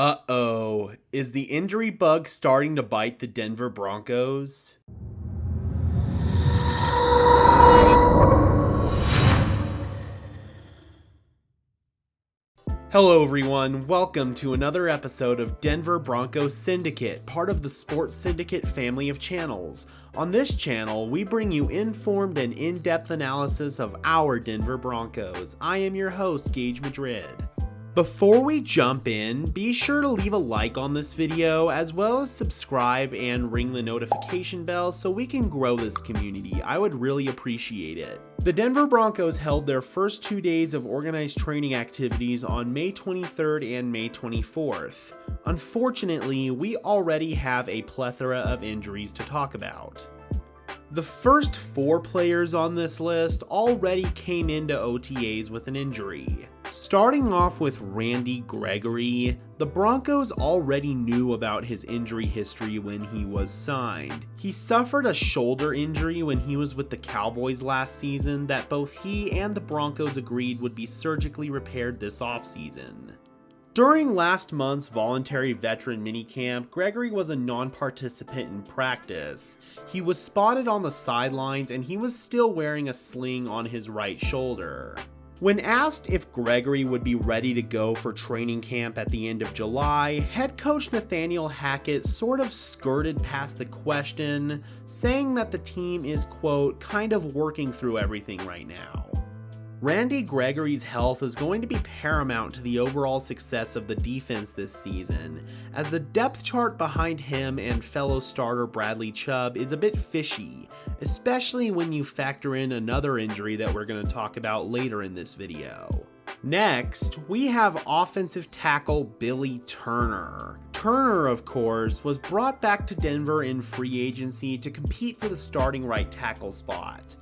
Uh-oh, is the injury bug starting to bite the Denver Broncos? Hello everyone, welcome to another episode of Denver Broncos Syndicate, part of the Sports Syndicate family of channels. On this channel, we bring you informed and in-depth analysis of our Denver Broncos. I am your host, Gage Madrid. Before we jump in, be sure to leave a like on this video, as well as subscribe and ring the notification bell so we can grow this community. I would really appreciate it. The Denver Broncos held their first 2 days of organized training activities on May 23rd and May 24th. Unfortunately, we already have a plethora of injuries to talk about. The first 4 players on this list already came into OTAs with an injury. Starting off with Randy Gregory, the Broncos already knew about his injury history when he was signed. He suffered a shoulder injury when he was with the Cowboys last season that both he and the Broncos agreed would be surgically repaired this offseason. During last month's voluntary veteran minicamp, Gregory was a non-participant in practice. He was spotted on the sidelines and he was still wearing a sling on his right shoulder. When asked if Gregory would be ready to go for training camp at the end of July, head coach Nathaniel Hackett sort of skirted past the question, saying that the team is, quote, kind of working through everything right now. Randy Gregory's health is going to be paramount to the overall success of the defense this season, as the depth chart behind him and fellow starter Bradley Chubb is a bit fishy, especially when you factor in another injury that we're going to talk about later in this video. Next, we have offensive tackle Billy Turner. Turner, of course, was brought back to Denver in free agency to compete for the starting right tackle spot.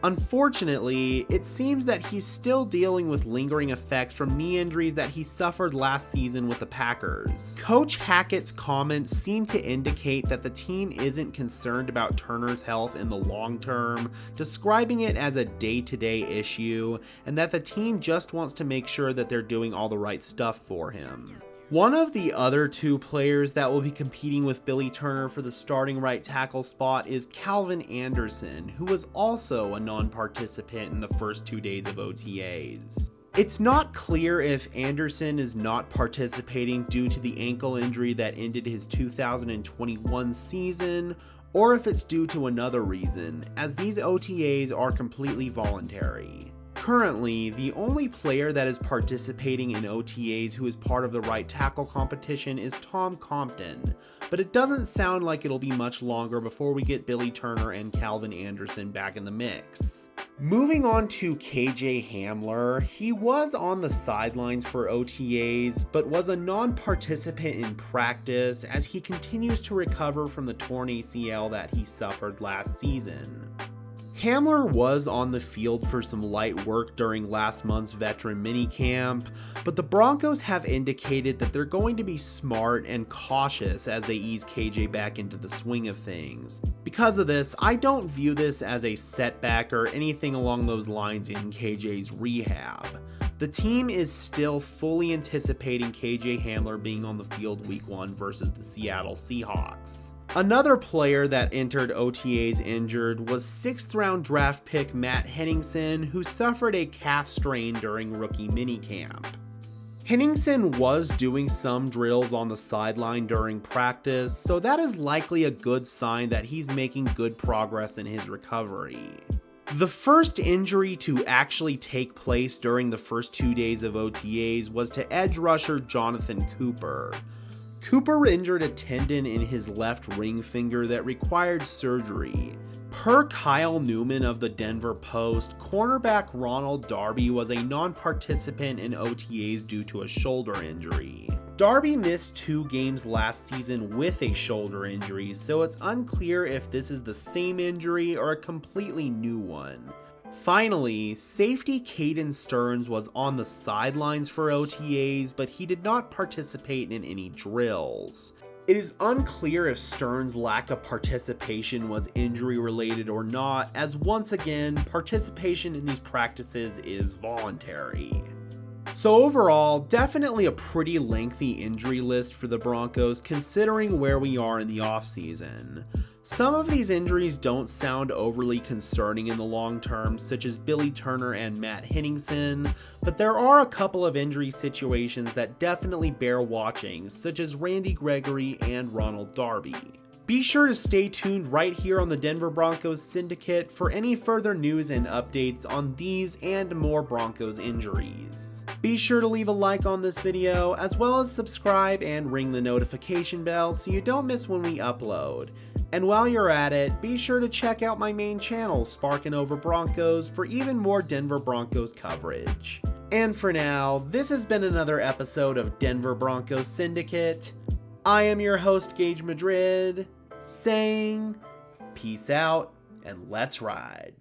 Unfortunately, it seems that he's still dealing with lingering effects from knee injuries that he suffered last season with the Packers. Coach Hackett's comments seem to indicate that the team isn't concerned about Turner's health in the long term, describing it as a day-to-day issue, and that the team just wants to make sure that they're doing all the right stuff for him. One of the other 2 players that will be competing with Billy Turner for the starting right tackle spot is Calvin Anderson, who was also a non-participant in the first 2 days of OTAs. It's not clear if Anderson is not participating due to the ankle injury that ended his 2021 season, or if it's due to another reason, as these OTAs are completely voluntary. Currently, the only player that is participating in OTAs who is part of the right tackle competition is Tom Compton, but it doesn't sound like it'll be much longer before we get Billy Turner and Calvin Anderson back in the mix. Moving on to KJ Hamler, he was on the sidelines for OTAs, but was a non-participant in practice as he continues to recover from the torn ACL that he suffered last season. Hamler was on the field for some light work during last month's veteran minicamp, but the Broncos have indicated that they're going to be smart and cautious as they ease KJ back into the swing of things. Because of this, I don't view this as a setback or anything along those lines in KJ's rehab. The team is still fully anticipating KJ Hamler being on the field week 1 versus the Seattle Seahawks. Another player that entered OTAs injured was 6th round draft pick Matt Henningsen, who suffered a calf strain during rookie minicamp. Henningsen was doing some drills on the sideline during practice, so that is likely a good sign that he's making good progress in his recovery. The first injury to actually take place during the first 2 days of OTAs was to edge rusher Jonathan Cooper. Cooper injured a tendon in his left ring finger that required surgery. Per Kyle Newman of the Denver Post, cornerback Ronald Darby was a non-participant in OTAs due to a shoulder injury. Darby missed 2 games last season with a shoulder injury, so it's unclear if this is the same injury or a completely new one. Finally, safety Caden Stearns was on the sidelines for OTAs, but he did not participate in any drills. It is unclear if Stearns' lack of participation was injury related or not, as once again, participation in these practices is voluntary. So overall, definitely a pretty lengthy injury list for the Broncos considering where we are in the offseason. Some of these injuries don't sound overly concerning in the long term, such as Billy Turner and Matt Henningsen, but there are a couple of injury situations that definitely bear watching, such as Randy Gregory and Ronald Darby. Be sure to stay tuned right here on the Denver Broncos Syndicate for any further news and updates on these and more Broncos injuries. Be sure to leave a like on this video, as well as subscribe and ring the notification bell so you don't miss when we upload. And while you're at it, be sure to check out my main channel, Sparkin' Over Broncos, for even more Denver Broncos coverage. And for now, this has been another episode of Denver Broncos Syndicate. I am your host, Gage Madrid, saying peace out and let's ride.